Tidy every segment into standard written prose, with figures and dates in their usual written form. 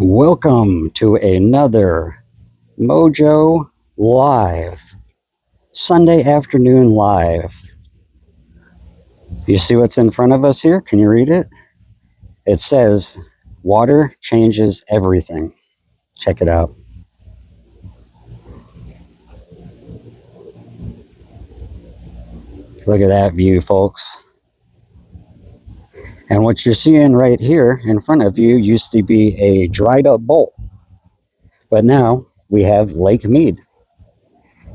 Welcome to another Mojo Live, Sunday afternoon live. You see what's in front of us here? Can you read it? It says, water changes everything. Check it out. Look at that view, folks. And what you're seeing right here in front of you used to be a dried up bowl. But now we have Lake Mead.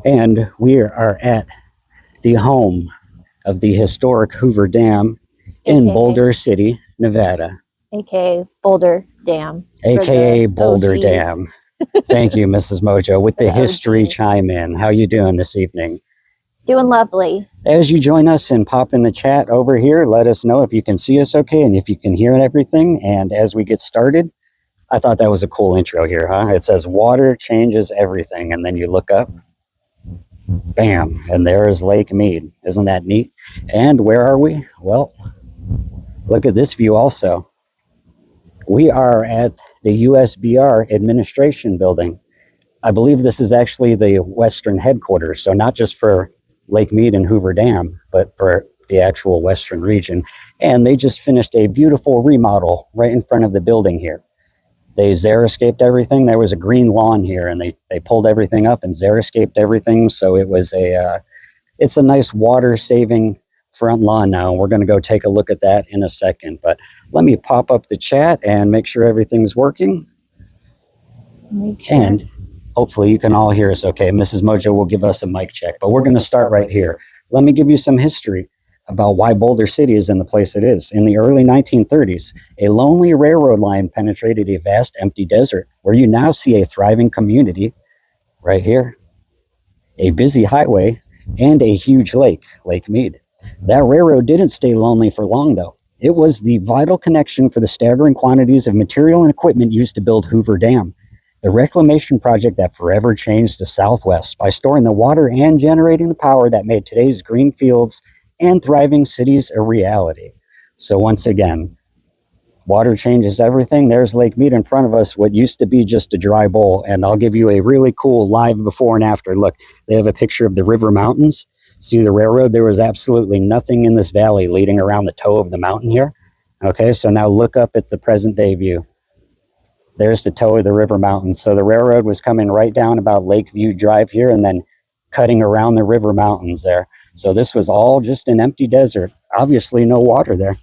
And we are at the home of the historic Hoover Dam in Boulder City, Nevada. AKA Boulder Dam. AKA Boulder Dam. Thank you, Mrs. Mojo, with the history chime in. How you doing this evening? Doing lovely. As you join us and pop in the chat over here, let us know if you can see us okay and if you can hear everything. And as we get started, I thought that was a cool intro here, huh? It says water changes everything, and then you look up, bam, and there is Lake Mead. Isn't that neat? And where are we? Well, look at this view also. We are at the USBR administration building. I believe this is actually the Western headquarters, so not just for Lake Mead and Hoover Dam, but for the actual Western region. And they just finished a beautiful remodel right in front of the building here. They xeriscaped everything. There was a green lawn here, and they pulled everything up and xeriscaped everything. So it was it's a nice water-saving front lawn now. We're going to go take a look at that in a second. But let me pop up the chat and make sure everything's working. And hopefully you can all hear us okay. Mrs. Mojo will give us a mic check, but we're going to start right here. Let me give you some history about why Boulder City is in the place it is. In the early 1930s, a lonely railroad line penetrated a vast empty desert where you now see a thriving community right here, a busy highway, and a huge lake, Lake Mead. That railroad didn't stay lonely for long, though. It was the vital connection for the staggering quantities of material and equipment used to build Hoover Dam, the reclamation project that forever changed the Southwest by storing the water and generating the power that made today's green fields and thriving cities a reality. So once again, water changes everything. There's Lake Mead in front of us, what used to be just a dry bowl. And I'll give you a really cool live before and after. Look, they have a picture of the river mountains. See the railroad? There was absolutely nothing in this valley leading around the toe of the mountain here. Okay, so now look up at the present day view. There's the toe of the river mountains. So the railroad was coming right down about Lakeview Drive here and then cutting around the river mountains there. So this was all just an empty desert. Obviously no water there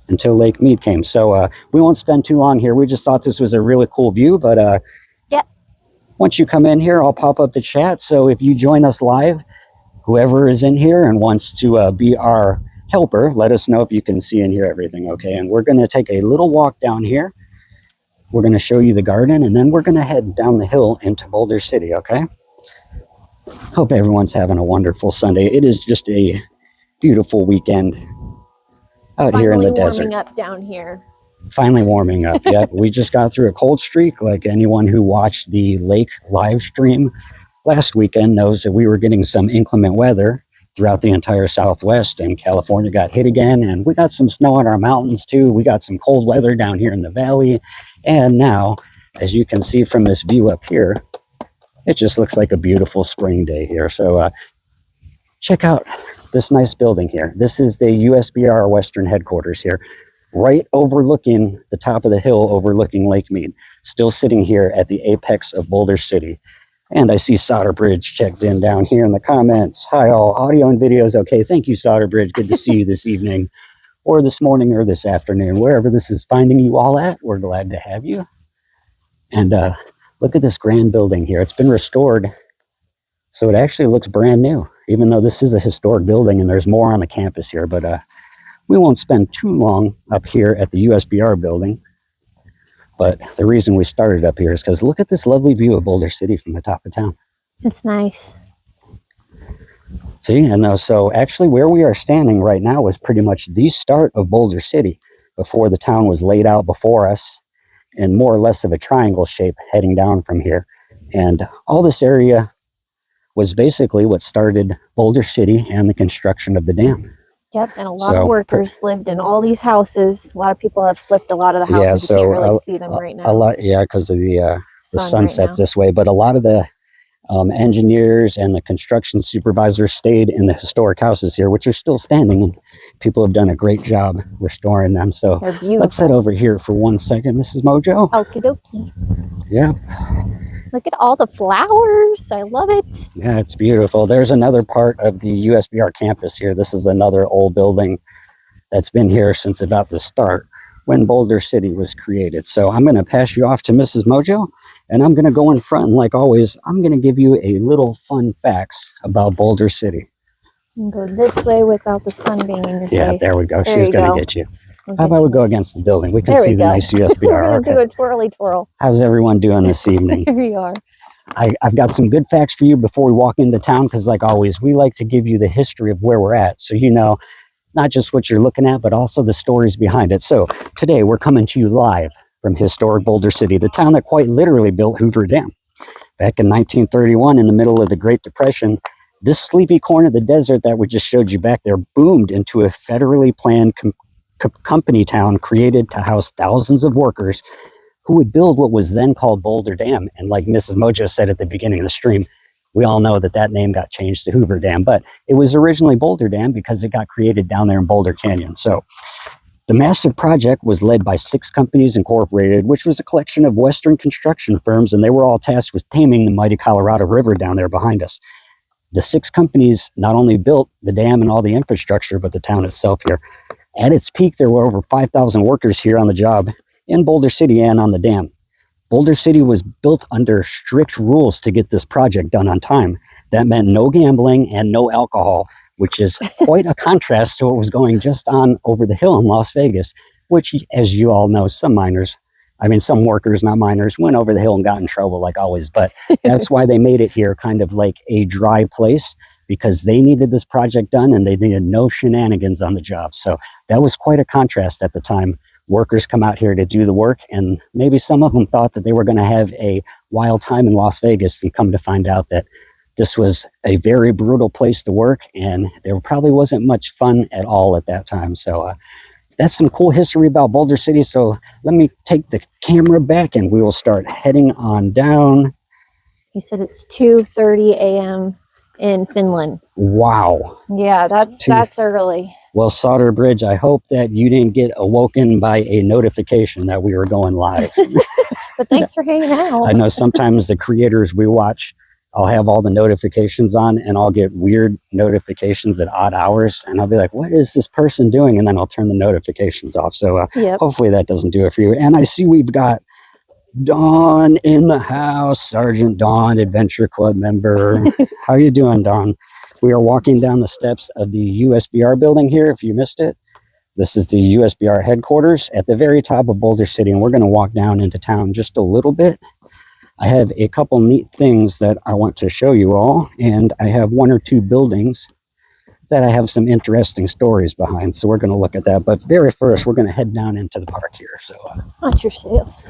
until Lake Mead came. So we won't spend too long here. We just thought this was a really cool view. But once you come in here, I'll pop up the chat. So if you join us live, whoever is in here and wants to be our helper, let us know if you can see and hear everything, okay? And we're going to take a little walk down here. We're going to show you the garden, and then we're going to head down the hill into Boulder City, okay? Hope everyone's having a wonderful Sunday. It is just a beautiful weekend out here in the desert. Finally warming up down here. Finally warming up, yep. We just got through a cold streak. Like anyone who watched the lake live stream last weekend knows that we were getting some inclement weather throughout the entire Southwest, and California got hit again, and we got some snow on our mountains too. We got some cold weather down here in the valley, and now, as you can see from this view up here, it just looks like a beautiful spring day here. So check out this nice building here. This is the USBR Western headquarters here, right overlooking the top of the hill, overlooking Lake Mead, still sitting here at the apex of Boulder City. And I see Solderbridge checked in down here in the comments. Hi all, audio and video is okay. Thank you, Solderbridge. Good to see you this evening or this morning or this afternoon. Wherever this is finding you all at, we're glad to have you. And look at this grand building here. It's been restored, so it actually looks brand new, even though this is a historic building and there's more on the campus here. But we won't spend too long up here at the USBR building. But the reason we started up here is because look at this lovely view of Boulder City from the top of town. It's nice. See, and so actually where we are standing right now was pretty much the start of Boulder City before the town was laid out before us in more or less of a triangle shape heading down from here. And all this area was basically what started Boulder City and the construction of the dam. Yep, and a lot So, of workers lived in all these houses. A lot of people have flipped a lot of the houses. Yeah, You so can't really see them right now. a lot, yeah, because of the sun right sets now. this way. But a lot of the engineers and the construction supervisors stayed in the historic houses here, which are still standing, and people have done a great job restoring them. So They're beautiful. let's head over here for 1 second, Mrs. Mojo. Okie dokie. Yeah, Look at all the flowers. I love it. yeah, it's beautiful. There's another part of the USBR campus here. This is another old building that's been here since about the start when Boulder City was created. So I'm going to pass you off to Mrs. Mojo, and I'm going to go in front. And like always, I'm going to give you a little fun facts about Boulder City. You can go this way without the sun being in your face. Yeah, there we go. There She's you going go. to get you. We'll How get about we you. go against the building? We can There see we the go. nice We're USBR. going to do Okay. a twirly twirl. How's everyone doing this evening? Here we are. I've got some good facts for you before we walk into town, because like always, we like to give you the history of where we're at, so you know not just what you're looking at, but also the stories behind it. So today we're coming to you live from historic Boulder City, the town that quite literally built Hoover Dam. Back in 1931, in the middle of the Great Depression, this sleepy corner of the desert that we just showed you back there boomed into a federally planned company town created to house thousands of workers who would build what was then called Boulder Dam. And like Mrs. Mojo said at the beginning of the stream, we all know that that name got changed to Hoover Dam, but it was originally Boulder Dam because it got created down there in Boulder Canyon. So the massive project was led by 6 companies incorporated, which was a collection of Western construction firms, and they were all tasked with taming the mighty Colorado River down there behind us. The 6 companies not only built the dam and all the infrastructure, but the town itself here. At its peak, there were over 5,000 workers here on the job in Boulder City and on the dam. Boulder City was built under strict rules to get this project done on time. That meant no gambling and no alcohol, which is quite a contrast to what was going just on over the hill in Las Vegas, which, as you all know, some workers, not miners, went over the hill and got in trouble like always. But that's why they made it here kind of like a dry place, because they needed this project done and they needed no shenanigans on the job. So that was quite a contrast at the time. Workers come out here to do the work, and maybe some of them thought that they were going to have a wild time in Las Vegas, and come to find out that this was a very brutal place to work, and there probably wasn't much fun at all at that time. So that's some cool history about Boulder City. So let me take the camera back and we will start heading on down. You said it's 2:30 a.m. in Finland. Wow. Yeah, that's early. Well, Sauter Bridge, I hope that you didn't get awoken by a notification that we were going live. But thanks for hanging out. I know sometimes the creators we watch, I'll have all the notifications on and I'll get weird notifications at odd hours. And I'll be like, what is this person doing? And then I'll turn the notifications off. So hopefully that doesn't do it for you. And I see we've got Dawn in the house, Sergeant Dawn, Adventure Club member. How you doing, Dawn? We are walking down the steps of the USBR building here, if you missed it. This is the USBR headquarters at the very top of Boulder City, and we're going to walk down into town just a little bit. I have a couple neat things that I want to show you all, and I have 1 or 2 buildings that I have some interesting stories behind, so we're going to look at that. But very first, we're going to head down into the park here. So, watch yourself.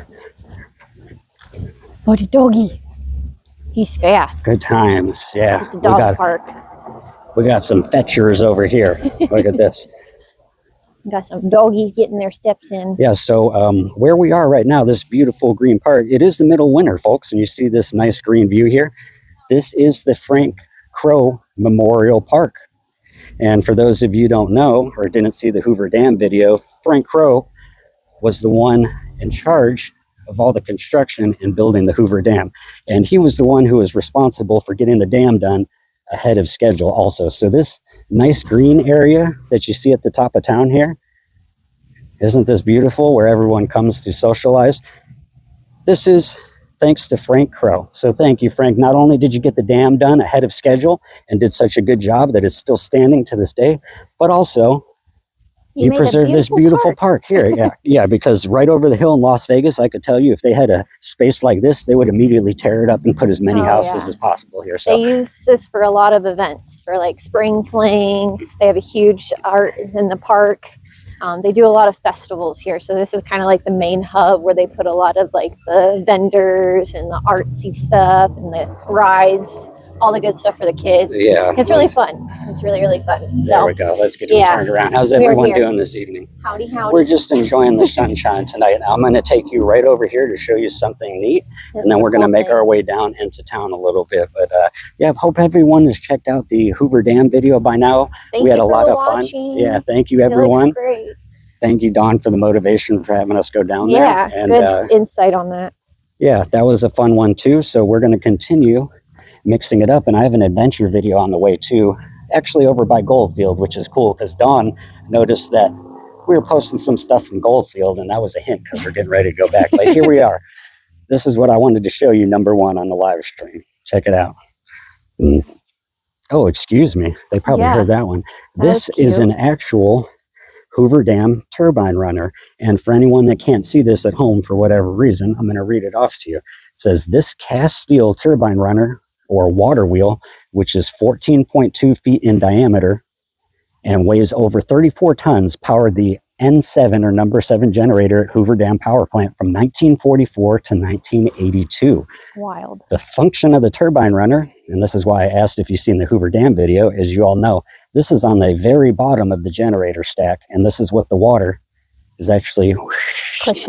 Oh, the doggy. He's fast. Good times. Yeah. At the dog park. We got some fetchers over here. Look at this. We got some doggies getting their steps in. Yeah, so where we are right now, this beautiful green park, it is the middle winter, folks, and you see this nice green view here. This is the Frank Crow Memorial Park. And for those of you who don't know or didn't see the Hoover Dam video, Frank Crow was the one in charge of all the construction and building the Hoover Dam. And he was the one who was responsible for getting the dam done ahead of schedule also. So this nice green area that you see at the top of town here, isn't this beautiful, where everyone comes to socialize? This is thanks to Frank Crow. So thank you, Frank. Not only did you get the dam done ahead of schedule and did such a good job that it's still standing to this day, but also you preserve this beautiful park here. Yeah, because right over the hill in Las Vegas, I could tell you if they had a space like this, they would immediately tear it up and put as many houses as possible here. So they use this for a lot of events, for like spring fling. They have a huge art in the park. They do a lot of festivals here. So this is kind of like the main hub where they put a lot of like the vendors and the artsy stuff and the rides. all the good stuff for the kids. Yeah. It's really fun. It's really, really fun. So there we go. Let's get him turned around. How's everyone doing this evening? Howdy, howdy. We're just enjoying the sunshine tonight. I'm going to take you right over here to show you something neat. And then we're going to make our way down into town a little bit. But yeah, hope everyone has checked out the Hoover Dam video by now. We had a lot of fun. Yeah, thank you, everyone. Great. Thank you, Dawn, for the motivation for having us go down there. Yeah, and, good insight on that. Yeah, that was a fun one too. So we're going to continue mixing it up. And I have an adventure video on the way too, actually over by Goldfield, which is cool because Dawn noticed that we were posting some stuff from Goldfield, and that was a hint because we're getting ready to go back. But here we are. This is what I wanted to show you, #1 on the live stream. Check it out. Oh, excuse me. They probably heard that one. This is an actual Hoover Dam turbine runner. And for anyone that can't see this at home for whatever reason, I'm going to read it off to you. It says, this cast steel turbine runner or water wheel, which is 14.2 feet in diameter and weighs over 34 tons, powered the N7 or number 7 generator at Hoover Dam Power Plant from 1944 to 1982. Wild. The function of the turbine runner, and this is why I asked if you've seen the Hoover Dam video, as you all know, this is on the very bottom of the generator stack, and this is what the water is actually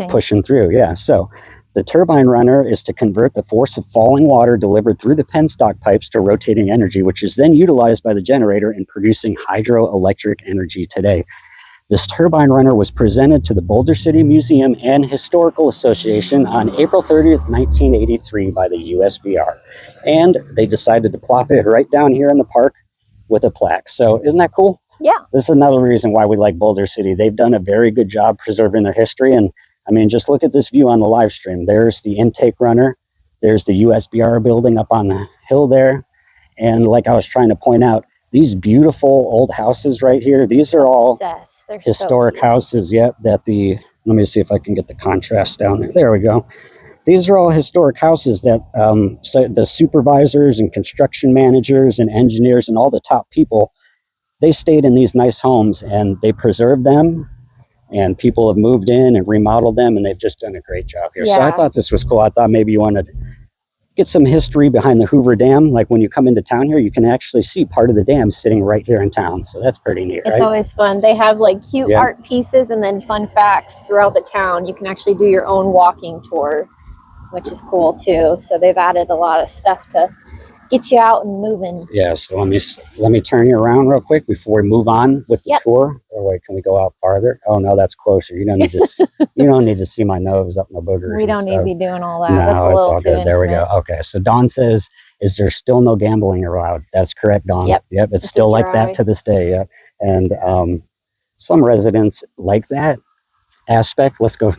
pushing through. Yeah, so the turbine runner is to convert the force of falling water delivered through the penstock pipes to rotating energy, which is then utilized by the generator in producing hydroelectric energy today. This turbine runner was presented to the Boulder City Museum and Historical Association on April 30th, 1983 by the USBR. And they decided to plop it right down here in the park with a plaque. So isn't that cool? Yeah. This is another reason why we like Boulder City. They've done a very good job preserving their history. And I mean, just look at this view on the live stream. There's the intake runner. There's the USBR building up on the hill there. And like I was trying to point out, these beautiful old houses right here, these are all historic houses. Yep, let me see if I can get the contrast down there. There we go. These are all historic houses that so the supervisors and construction managers and engineers and all the top people, they stayed in these nice homes and they preserved them, and people have moved in and remodeled them, and they've just done a great job here. Yeah. So I thought this was cool. I thought maybe you wanted to get some history behind the Hoover Dam. Like when you come into town here, you can actually see part of the dam sitting right here in town. So that's pretty neat, It's always fun. They have like cute art pieces and then fun facts throughout the town. You can actually do your own walking tour, which is cool too. So they've added a lot of stuff to get you out and moving. Yeah, so let me turn you around real quick before we move on with the tour. Or wait, can we go out farther? Oh no, that's closer. You don't need to you don't need to see my nose up my boogers. We don't need to be doing all that. No, that's it's all good. There we go. Okay, so Dawn says, is there still no gambling allowed? That's correct, Dawn. Yep, it's still like that to this day. Yeah, and some residents like that aspect. Let's go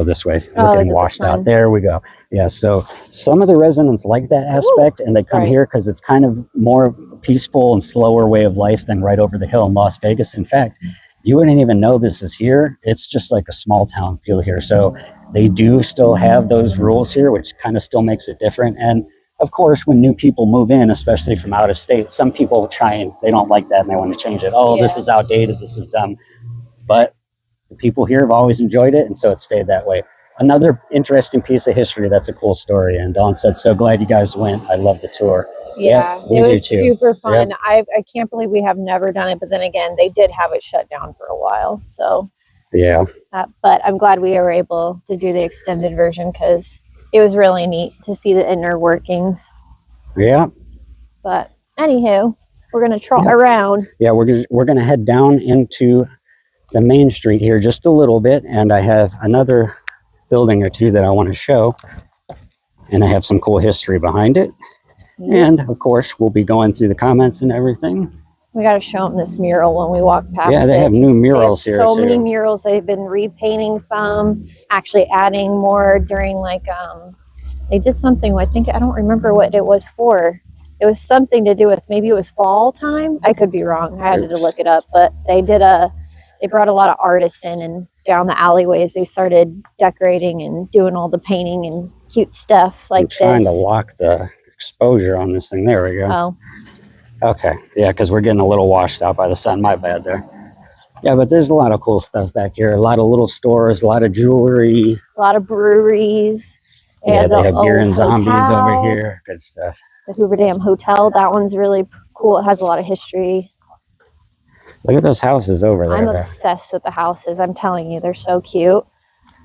this way. We're getting washed out. There we go. Yeah, so some of the residents like that aspect, and they come here because it's kind of more peaceful and slower way of life than right over the hill in Las Vegas. In fact, you wouldn't even know this is here. It's just like a small town feel here. So they do still have those rules here, which kind of still makes it different. And of course, when new people move in, especially from out of state, some people try and they don't like that and they want to change it. Oh, this is outdated. This is dumb. But the people here have always enjoyed it, and so it stayed that way. Another interesting piece of history that's a cool story, and Dawn said, so glad you guys went. I love the tour. Yeah, it was super fun. I can't believe we have never done it, but then again, they did have it shut down for a while. So yeah, but I'm glad we were able to do the extended version because it was really neat to see the inner workings. Yeah. But anywho, we're going to trot around. Yeah, we're gonna head down into the main street here just a little bit, and I have another building or two that I want to show, and I have some cool history behind it. And of course we'll be going through the comments and everything. We got to show them this mural when we walk past. Yeah, they have new murals here. So many murals. They've been repainting some, actually adding more during like they did something, I don't remember what it was for. It was something to do with, maybe it was fall time, I could be wrong, I had to look it up, but they brought a lot of artists in, and down the alleyways they started decorating and doing all the painting and cute stuff like this. I'm trying to lock the exposure on this thing. There we go. Oh. Okay. Yeah, because we're getting a little washed out by the sun. My bad there. Yeah, but there's a lot of cool stuff back here. A lot of little stores, a lot of jewelry. A lot of breweries. Yeah, they have beer and zombies over here. Good stuff. the Hoover Dam Hotel. That one's really cool. It has a lot of history. Look at those houses over there. I'm obsessed with the houses. I'm telling you, they're so cute.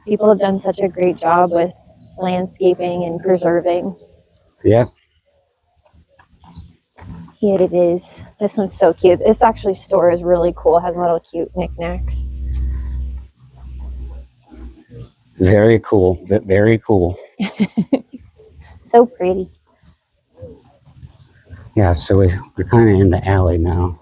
People have done such a great job with landscaping and preserving. Yeah. Here it is. This one's so cute. This actually store is really cool. It has little cute knickknacks. Very cool. Very cool. So pretty. Yeah, so we're kind of in the alley now.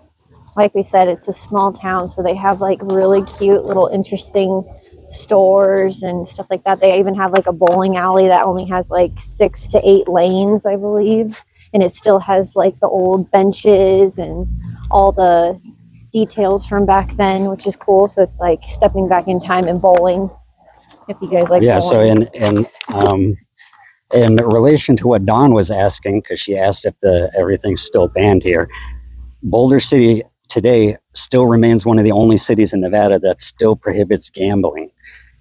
Like we said, it's a small town, so they have like really cute little interesting stores and stuff like that. They even have like a bowling alley that only has like 6 to 8 lanes, I believe. And it still has like the old benches and all the details from back then, which is cool. So it's like stepping back in time and bowling. If you guys like yeah, bowling. so in relation to what Dawn was asking, because she asked if everything's still banned here, Boulder City today still remains one of the only cities in Nevada that still prohibits gambling,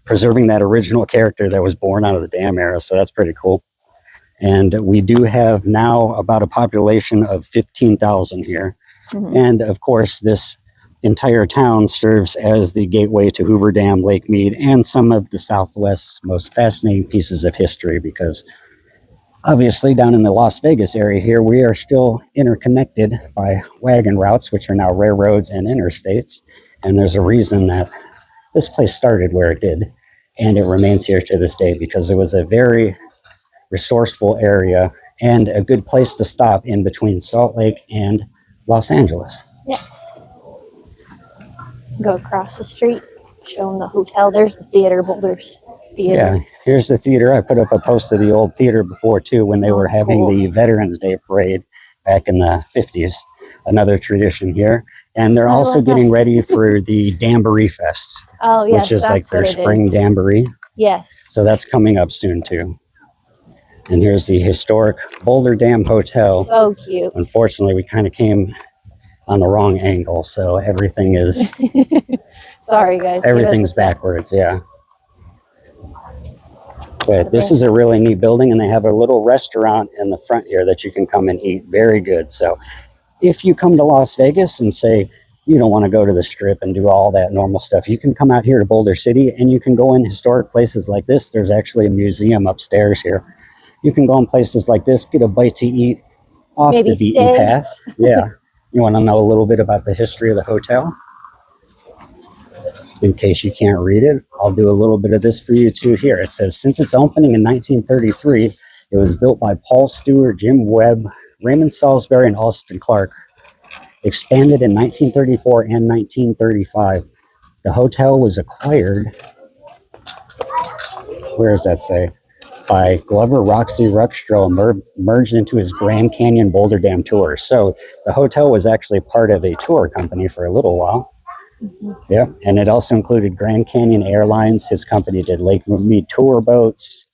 preserving that original character that was born out of the dam era. So that's pretty cool. And we do have now about a population of 15,000 here. Mm-hmm. And of course, this entire town serves as the gateway to Hoover Dam, Lake Mead, and some of the Southwest's most fascinating pieces of history, because obviously down in the Las Vegas area here, we are still interconnected by wagon routes, which are now railroads and interstates. And there's a reason that this place started where it did, and it remains here to this day, because it was a very resourceful area and a good place to stop in between Salt Lake and Los Angeles. Yes. Go across the street, show them the hotel. There's the theater, Boulder's theater. Yeah, here's the theater. I put up a post of the old theater before too, when they were having the Veterans Day parade back in the 50s. Another tradition here. And they're also getting ready for the Damboree Fest. Oh, yes, which is like their spring Damboree. Yes. So that's coming up soon too. And here's the historic Boulder Dam Hotel. So cute. Unfortunately, we kind of came on the wrong angle, so everything is... Sorry, guys. Everything's backwards, yeah. But this is a really neat building, and they have a little restaurant in the front here that you can come and eat. Very good. So if you come to Las Vegas and say you don't want to go to the Strip and do all that normal stuff, you can come out here to Boulder City, and you can go in historic places like this. There's actually a museum upstairs here. You can go in places like this, get a bite to eat off the beaten path. Yeah. You want to know a little bit about the history of the hotel? In case you can't read it, I'll do a little bit of this for you too here. It says, since its opening in 1933, it was built by Paul Stewart, Jim Webb, Raymond Salisbury, and Alston Clark. Expanded in 1934 and 1935. The hotel was acquired, where does that say? By Glover Roxy Ruxstroh, merged into his Grand Canyon Boulder Dam tour. So the hotel was actually part of a tour company for a little while. Mm-hmm. Yeah, and it also included Grand Canyon Airlines. His company did Lake Mead tour boats,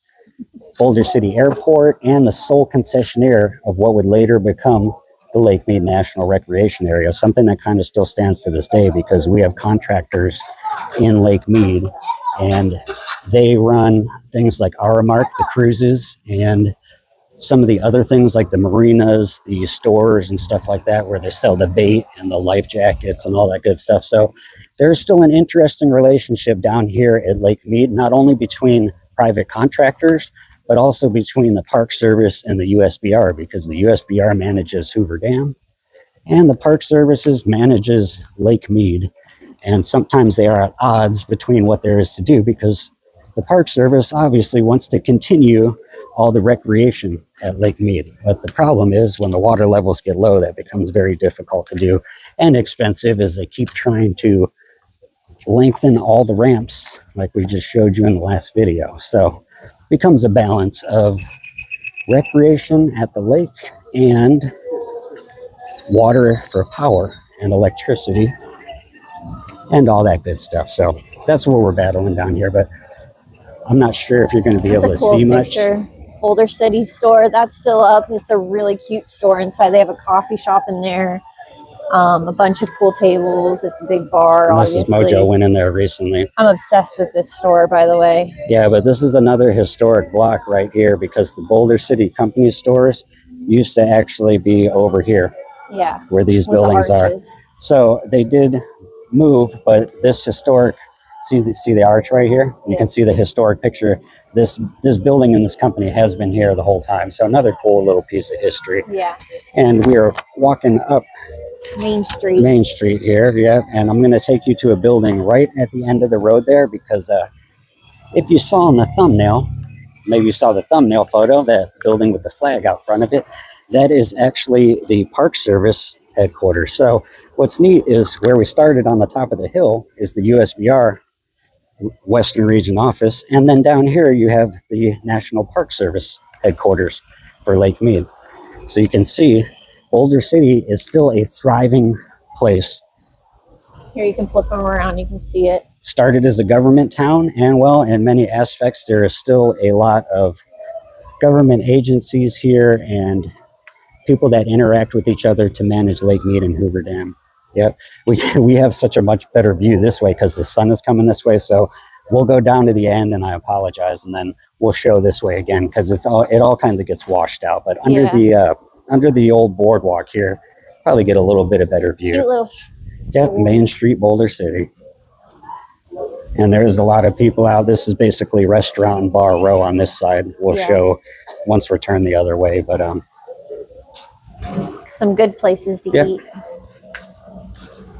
Boulder City Airport, and the sole concessionaire of what would later become the Lake Mead National Recreation Area, something that kind of still stands to this day, because we have contractors in Lake Mead, and they run things like Aramark, the cruises, and some of the other things like the marinas, the stores and stuff like that, where they sell the bait and the life jackets and all that good stuff. So there's still an interesting relationship down here at Lake Mead, not only between private contractors, but also between the Park Service and the USBR, because the USBR manages Hoover Dam and the Park Services manages Lake Mead. And sometimes they are at odds between what there is to do, because the Park Service obviously wants to continue all the recreation at Lake Mead. But the problem is when the water levels get low, that becomes very difficult to do and expensive, as they keep trying to lengthen all the ramps like we just showed you in the last video. So it becomes a balance of recreation at the lake and water for power and electricity and all that good stuff. So that's what we're battling down here, but I'm not sure if you're going to be able to see much. Boulder City store, that's still up. It's a really cute store inside. They have a coffee shop in there. A bunch of pool tables. It's a big bar, Mrs. obviously. Mojo went in there recently. I'm obsessed with this store, by the way. Yeah, but this is another historic block right here because the Boulder City Company stores used to actually be over here. Yeah. Where these with buildings the are. arches. So they did move, but this historic, see the arch right here? You can see the historic picture. This building in this company has been here the whole time. So another cool little piece of history. Yeah. And we are walking up Main Street. Main Street here, yeah. And I'm going to take you to a building right at the end of the road there because if you saw in the thumbnail, maybe you saw the thumbnail photo, that building with the flag out front of it, that is actually the Park Service headquarters. So what's neat is where we started on the top of the hill is the USBR Western Region office. And then down here you have the National Park Service headquarters for Lake Mead. So you can see Boulder City is still a thriving place. Here you can flip them around. You can see it. Started as a government town, and well, in many aspects, there is still a lot of government agencies here and people that interact with each other to manage Lake Mead and Hoover Dam. Yep, we have such a much better view this way because the sun is coming this way. So we'll go down to the end, and I apologize, and then we'll show this way again because it all kinds of gets washed out. But under the old boardwalk here, probably get a little bit of better view. Cute little. Yep, Main Street, Boulder City. And there's a lot of people out. This is basically restaurant and bar row on this side. We'll show once we're turned the other way. But some good places to eat.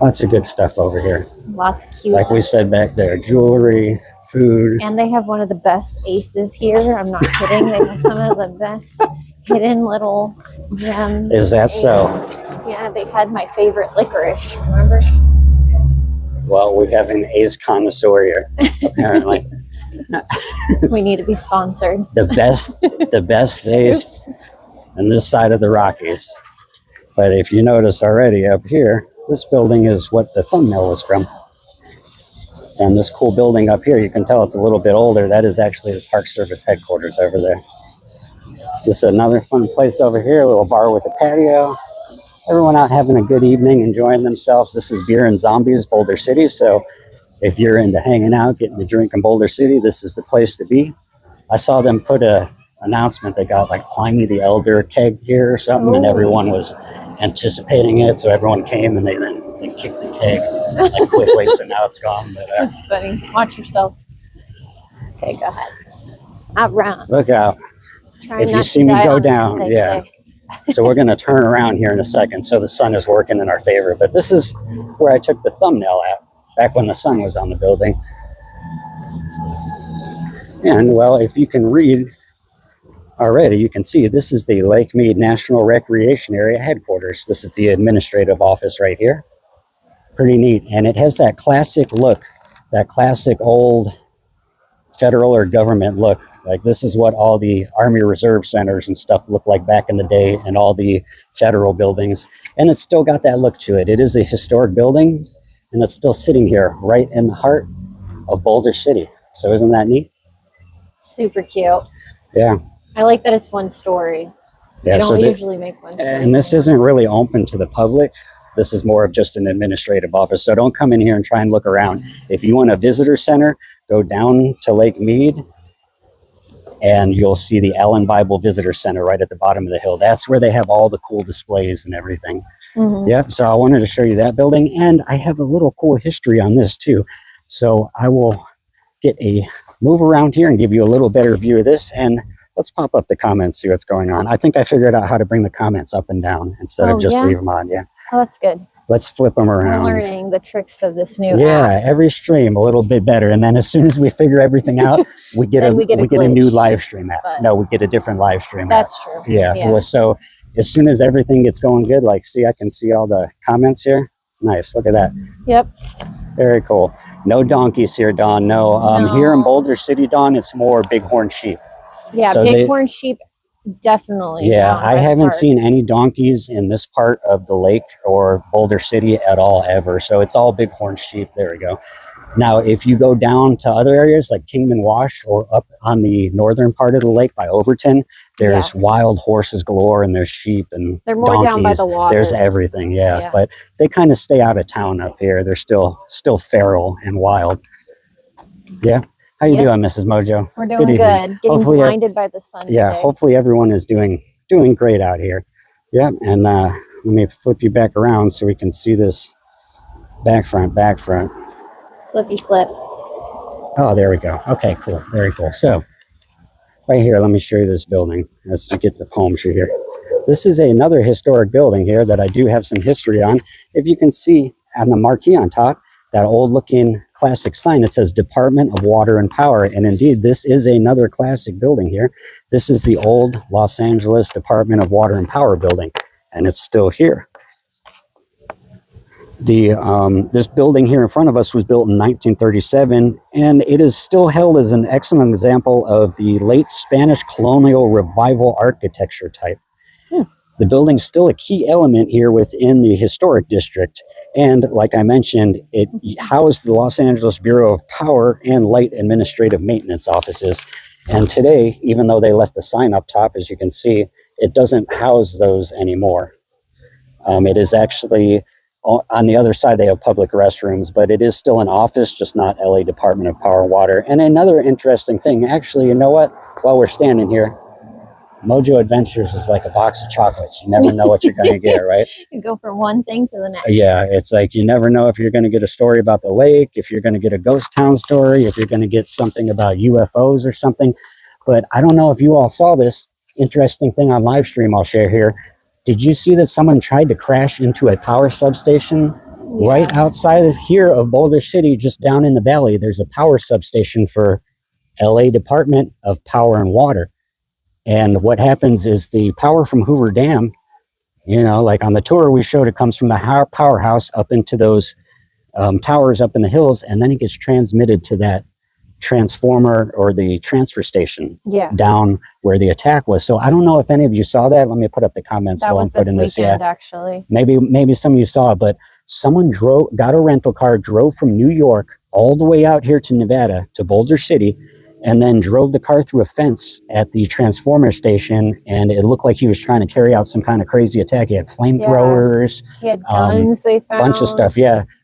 Lots of good stuff over here. Lots of cute. Like we said back there, jewelry, food. And they have one of the best aces here. I'm not kidding. They have some of the best hidden little gems. Is that so? Yeah, they had my favorite licorice, remember? Well, we have an ace connoisseur here, apparently. We need to be sponsored. the best ace on this side of the Rockies. But if you notice already up here, this building is what the thumbnail was from. And this cool building up here, you can tell it's a little bit older. That is actually the Park Service headquarters over there. This is another fun place over here, a little bar with a patio. Everyone out having a good evening, enjoying themselves. This is Beer and Zombies, Boulder City. So if you're into hanging out, getting a drink in Boulder City, this is the place to be. I saw them put a announcement. They got like Pliny the Elder keg here or something, and everyone was anticipating it. So everyone came and they kicked the keg like quickly. So now it's gone. But, that's funny. Watch yourself. Okay, go ahead. Out round. Look out. If you see me go down, yeah. So we're going to turn around here in a second. So the sun is working in our favor. But this is where I took the thumbnail at, back when the sun was on the building. And, well, if you can read already, you can see this is the Lake Mead National Recreation Area headquarters. This is the administrative office right here. Pretty neat. And it has that classic look, that classic old federal or government look. Like this is what all the Army Reserve centers and stuff look like back in the day, and all the federal buildings. And it's still got that look to it. It is a historic building, and it's still sitting here right in the heart of Boulder City. So isn't that neat? Super cute. Yeah. I like that it's one story. Yeah, they don't usually make one story. And this isn't really open to the public. This is more of just an administrative office. So don't come in here and try and look around. If you want a visitor center, go down to Lake Mead and you'll see the Allen Bible Visitor Center right at the bottom of the hill. That's where they have all the cool displays and everything. Yep. So I wanted to show you that building, and I have a little cool history on this too. So I will get a move around here and give you a little better view of this, and let's pop up the comments, see what's going on. I think I figured out how to bring the comments up and down instead of just leave them on. Yeah. Oh, that's good. Let's flip them around. We're learning the tricks of this new app. Every stream a little bit better, and then as soon as we figure everything out, we get a new live stream app. No, we get a different live stream app. That's true. Yeah. Well, so as soon as everything gets going good, like see, I can see all the comments here. Nice. Look at that. Yep. Very cool. No donkeys here, Dawn. No. Here in Boulder City, Dawn, it's more bighorn sheep. Yeah, so bighorn sheep. Definitely. Yeah, I haven't seen any donkeys in this part of the lake or Boulder City at all ever. So it's all bighorn sheep. There we go. Now, if you go down to other areas like Kingman Wash or up on the northern part of the lake by Overton, there's wild horses galore, and there's sheep and they're more donkeys. down by the water. There's everything, yeah. But they kind of stay out of town up here. They're still feral and wild. Yeah. How you doing, Mrs. Mojo? We're doing good. Getting hopefully, blinded by the sun. Yeah. Today. Hopefully everyone is doing great out here. Yeah. And let me flip you back around so we can see this back front. Flippy flip. Oh, there we go. Okay, cool. Very cool. So right here, let me show you this building as we get the palm tree here. This is another historic building here that I do have some history on. If you can see on the marquee on top, that old looking classic sign, it says Department of Water and Power. And indeed, this is another classic building here. This is the old Los Angeles Department of Water and Power building, and it's still here. This building here in front of us was built in 1937, and it is still held as an excellent example of the late Spanish colonial revival architecture type. The building's still a key element here within the historic district, and like I mentioned, it housed the Los Angeles Bureau of Power and Light Administrative Maintenance offices. And today, even though they left the sign up top, as you can see, it doesn't house those anymore. It is actually on the other side. They have public restrooms, but it is still an office, just not LA Department of Power and Water. And another interesting thing, actually, you know what? While we're standing here, Mojo Adventures is like a box of chocolates. You never know what you're going to get, right? You go from one thing to the next. Yeah, it's like you never know if you're going to get a story about the lake, if you're going to get a ghost town story, if you're going to get something about UFOs or something. But I don't know if you all saw this interesting thing on live stream I'll share here. Did you see that someone tried to crash into a power substation right outside of here of Boulder City, just down in the valley? There's a power substation for LA Department of Power and Water. And what happens is the power from Hoover Dam, you know, like on the tour we showed, it comes from the powerhouse up into those towers up in the hills, and then it gets transmitted to that transformer or the transfer station down where the attack was. So I don't know if any of you saw that. Let me put up the comments while I'm putting this. Actually, maybe some of you saw it, but someone got a rental car, drove from New York all the way out here to Nevada to Boulder City, and then drove the car through a fence at the transformer station, and it looked like he was trying to carry out some kind of crazy attack. He had flamethrowers, he had guns, they found. Bunch of stuff,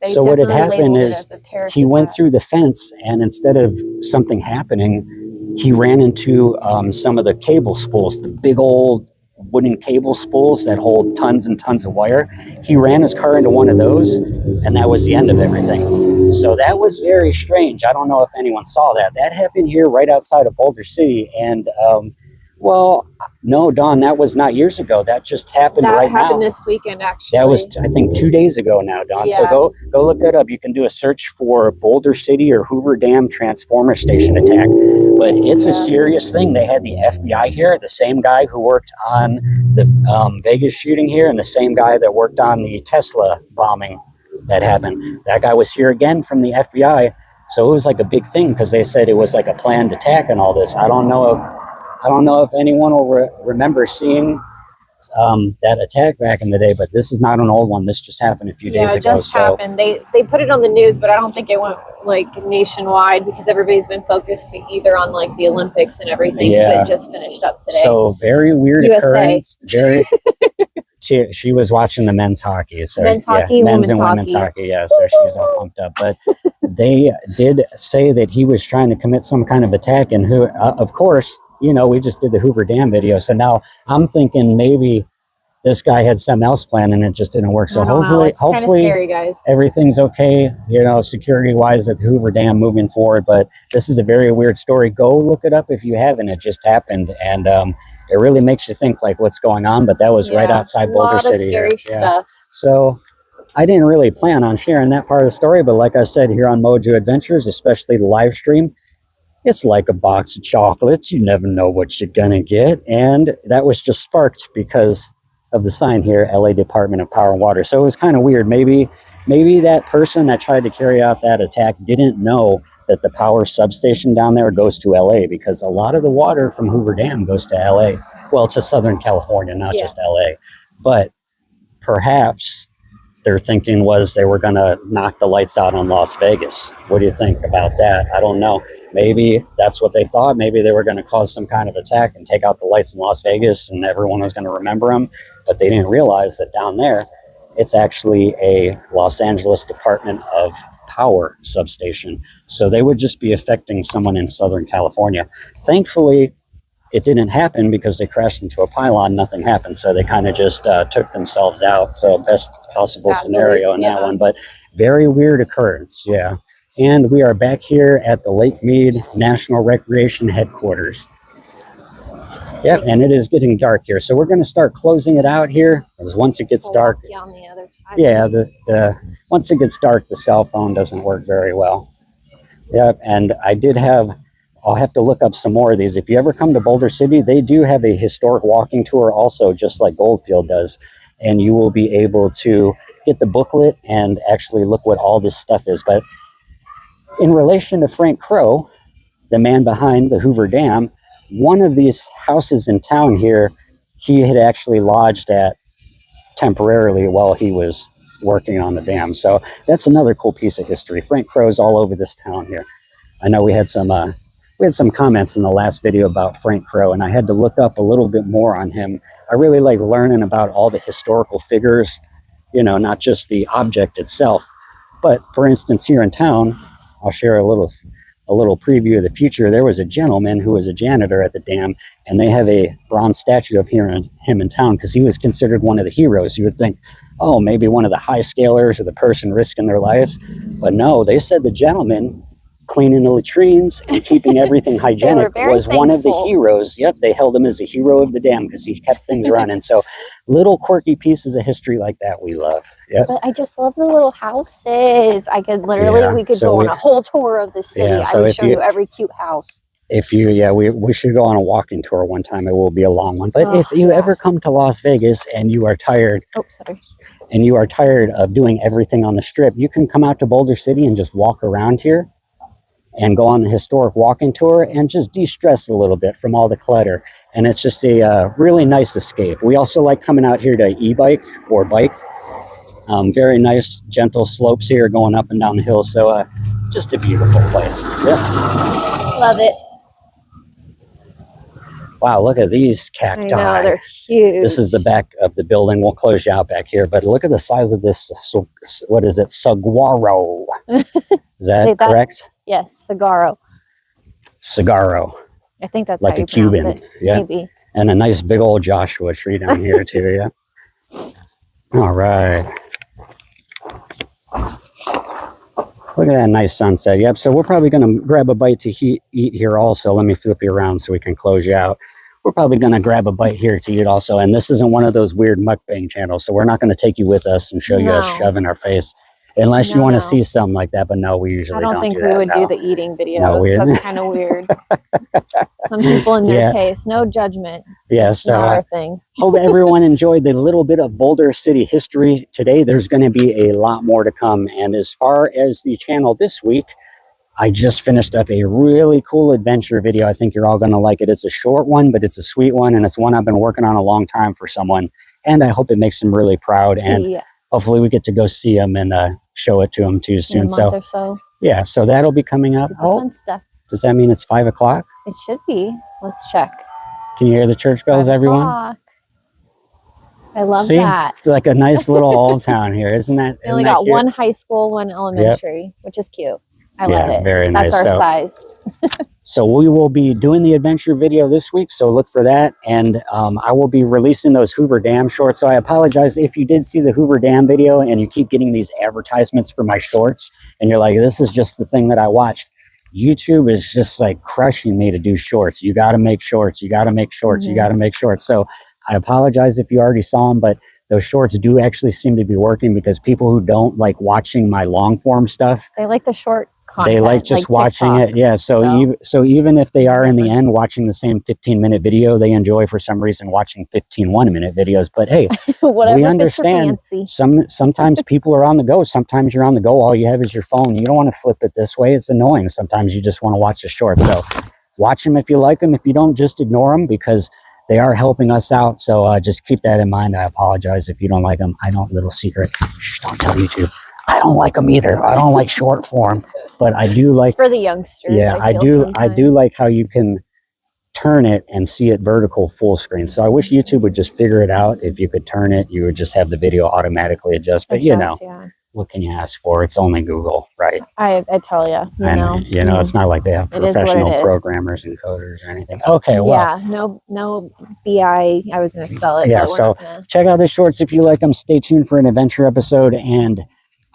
So what had happened is he went through the fence, and instead of something happening, he ran into some of the cable spools, the big old wooden cable spools that hold tons and tons of wire. He ran his car into one of those, and that was the end of everything. So that was very strange. I don't know if anyone saw that. That happened here right outside of Boulder City. And, well, no, Dawn, that was not years ago. That just happened right now. That happened this weekend, actually. That was, I think, 2 days ago now, Dawn. So go look that up. You can do a search for Boulder City or Hoover Dam transformer station attack. But it's a serious thing. They had the FBI here, the same guy who worked on the Vegas shooting here, and the same guy that worked on the Tesla bombing that happened. That guy was here again from the FBI. So it was like a big thing because they said it was like a planned attack and all this. I don't know if anyone will remember seeing that attack back in the day, but this is not an old one. This just happened a few days ago. Yeah, it just happened. They put it on the news, but I don't think it went like nationwide because everybody's been focused either on like the Olympics and everything because it just finished up today. So very weird occurrence. Very. She was watching the men's hockey. So men's hockey, men's and women's hockey. Yeah, so she's all pumped up. But they did say that he was trying to commit some kind of attack, and who, of course, you know, we just did the Hoover Dam video. So now I'm thinking maybe this guy had something else planned and it just didn't work. So hopefully scary, guys. Everything's okay, you know, security wise at the Hoover Dam moving forward. But this is a very weird story. Go look it up if you haven't. It just happened. And it really makes you think like what's going on. But that was right outside Boulder City. A lot of scary stuff. So I didn't really plan on sharing that part of the story. But like I said, here on Mojo Adventures, especially the live stream, it's like a box of chocolates. You never know what you're going to get. And that was just sparked because of the sign here, LA Department of Power and Water. So it was kind of weird. Maybe that person that tried to carry out that attack didn't know that the power substation down there goes to LA, because a lot of the water from Hoover Dam goes to LA. Well, to Southern California, not just LA. But perhaps their thinking was they were going to knock the lights out on Las Vegas. What do you think about that? I don't know. Maybe that's what they thought. Maybe they were going to cause some kind of attack and take out the lights in Las Vegas and everyone was going to remember them. But they didn't realize that down there, it's actually a Los Angeles Department of Power substation. So they would just be affecting someone in Southern California. Thankfully, it didn't happen because they crashed into a pylon. Nothing happened. So they kind of just took themselves out. So best possible scenario in that one. But very weird occurrence. Yeah. And we are back here at the Lake Mead National Recreation Headquarters. Yep. And it is getting dark here. So we're going to start closing it out here. Because once it gets dark. On the other side. Yeah. Once it gets dark, the cell phone doesn't work very well. Yep. And I'll have to look up some more of these. If you ever come to Boulder City, they do have a historic walking tour also, just like Goldfield does. And you will be able to get the booklet and actually look what all this stuff is. But in relation to Frank Crow, the man behind the Hoover Dam, one of these houses in town here, he had actually lodged at temporarily while he was working on the dam. So that's another cool piece of history. Frank Crow's all over this town here. I know we had some comments in the last video about Frank Crow, and I had to look up a little bit more on him. I really like learning about all the historical figures, you know, not just the object itself. But for instance, here in town, I'll share a little preview of the future. There was a gentleman who was a janitor at the dam, and they have a bronze statue of him in town because he was considered one of the heroes. You would think, oh, maybe one of the high scalers or the person risking their lives. But no, they said the gentleman cleaning the latrines and keeping everything hygienic was one of the heroes. Yep, they held him as a hero of the dam because he kept things running. So little quirky pieces of history like that we love. Yep. But I just love the little houses. I could literally, we could go on a whole tour of the city. Yeah, so I would show you every cute house. If you, we should go on a walking tour one time. It will be a long one. But if you ever come to Las Vegas and you are tired, and you are tired of doing everything on the strip, you can come out to Boulder City and just walk around here and go on the historic walking tour and just de-stress a little bit from all the clutter. And it's just a really nice escape. We also like coming out here to e-bike or bike. Very nice, gentle slopes here going up and down the hill. So just a beautiful place. Yeah. Love it. Wow, look at these cacti. I know, they're huge. This is the back of the building. We'll close you out back here. But look at the size of this, what is it, saguaro. Is that correct? Yes, Sagaro. Sagaro. I think that's like how you a Cuban. It. Yeah. Maybe. And a nice big old Joshua tree down here too. Yeah. All right. Look at that nice sunset. Yep. So we're probably going to grab a bite to eat here also. Let me flip you around so we can close you out. We're probably going to grab a bite here to eat also. And this isn't one of those weird mukbang channels. So we're not going to take you with us and show you us shoving our face. Unless you want to see something like that, but no, we usually don't do that. I don't think we would do the eating videos. No, that's kind of weird. Some people in their taste, no judgment. Yes, so our thing. Hope everyone enjoyed the little bit of Boulder City history today. There's going to be a lot more to come. And as far as the channel this week, I just finished up a really cool adventure video. I think you're all going to like it. It's a short one, but it's a sweet one, and it's one I've been working on a long time for someone. And I hope it makes them really proud. And hopefully we get to go see them and show it to them too soon. In a month or so. Yeah, so that'll be coming up. Fun stuff. Does that mean it's 5 o'clock? It should be. Let's check. Can you hear the church bells, everyone? I love that. It's like a nice little old town here, isn't that? We only got one high school, one elementary, which is cute. I love it. Very nice. That's our size. So we will be doing the adventure video this week, so look for that. And I will be releasing those Hoover Dam shorts. So I apologize if you did see the Hoover Dam video and you keep getting these advertisements for my shorts and you're like, this is just the thing that I watched. YouTube is just like crushing me to do shorts. You got to make shorts. You got to make shorts. You got to make shorts. So I apologize if you already saw them, but those shorts do actually seem to be working because people who don't like watching my long form stuff, they like the short content, they like just like watching TikTok. It. Yeah. So even if they are in the end watching the same 15-minute video, they enjoy for some reason watching 15 1-minute videos. But hey, we understand sometimes people are on the go. Sometimes you're on the go. All you have is your phone. You don't want to flip it this way. It's annoying. Sometimes you just want to watch a short. So watch them if you like them. If you don't, just ignore them because they are helping us out. So just keep that in mind. I apologize if you don't like them. I don't, little secret. Shh, don't tell YouTube. I don't like them either. I don't like short form, but I do like, it's for the youngsters. yeah, I do like how you can turn it and see it vertical full screen. So I wish YouTube would just figure it out. If you could turn it, you would just have the video automatically adjust. But you know, what can you ask for? It's only Google, right? I tell you, you know, it's not like they have professional programmers and coders or anything. Okay, well, yeah, no BI. I was going to spell it. Yeah, so check out the shorts if you like them. Stay tuned for an adventure episode, and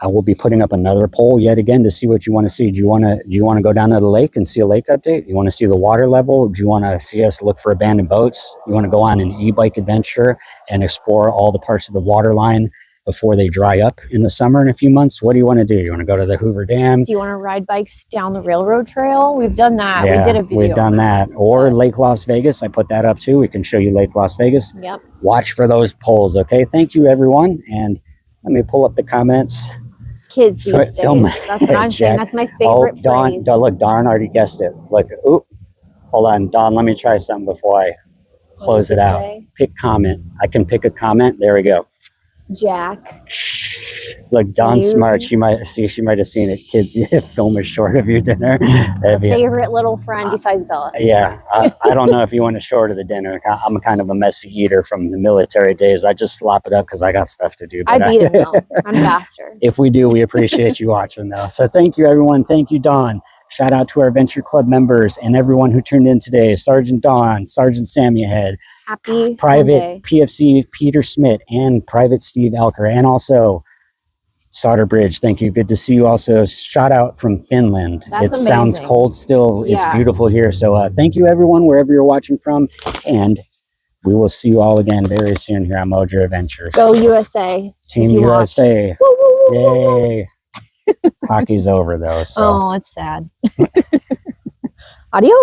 I will be putting up another poll yet again to see what you want to see. Do you want to go down to the lake and see a lake update? You want to see the water level? Do you want to see us look for abandoned boats? You want to go on an e-bike adventure and explore all the parts of the water line before they dry up in the summer in a few months? What do you want to do? You want to go to the Hoover Dam? Do you want to ride bikes down the railroad trail? We've done that. Yeah, we did a video. We've done that. Or Lake Las Vegas. I put that up too. We can show you Lake Las Vegas. Yep. Watch for those polls. Okay. Thank you, everyone. And let me pull up the comments. Kids these days. That's what I'm saying. That's my favorite phrase. Look, Dawn already guessed it. Look, oop. Hold on, Dawn. Let me try something before I close it out. Pick comment. I can pick a comment. There we go. Jack. Look, Dawn's smart. She might have seen it. Kids, film a short of your dinner. Favorite little friend besides Bella. Yeah, I don't know if you want a short of the dinner. I'm kind of a messy eater from the military days. I just slop it up because I got stuff to do. I beat him though. I'm faster. If we do, we appreciate you watching though. So thank you, everyone. Thank you, Dawn. Shout out to our Adventure Club members and everyone who tuned in today. Sergeant Dawn, Sergeant Sammyhead, happy Private Sunday. PFC Pietersmit, and Private Stevealkire, and also Solder Bridge. Thank you. Good to see you. Also, shout out from Finland. It sounds cold still. It's beautiful here. So thank you, everyone, wherever you're watching from. And we will see you all again very soon here on Mojo Adventures. Go USA. Team USA. Woo, woo, woo, Yay. Hockey's over, though. So. Oh, it's sad. Adios.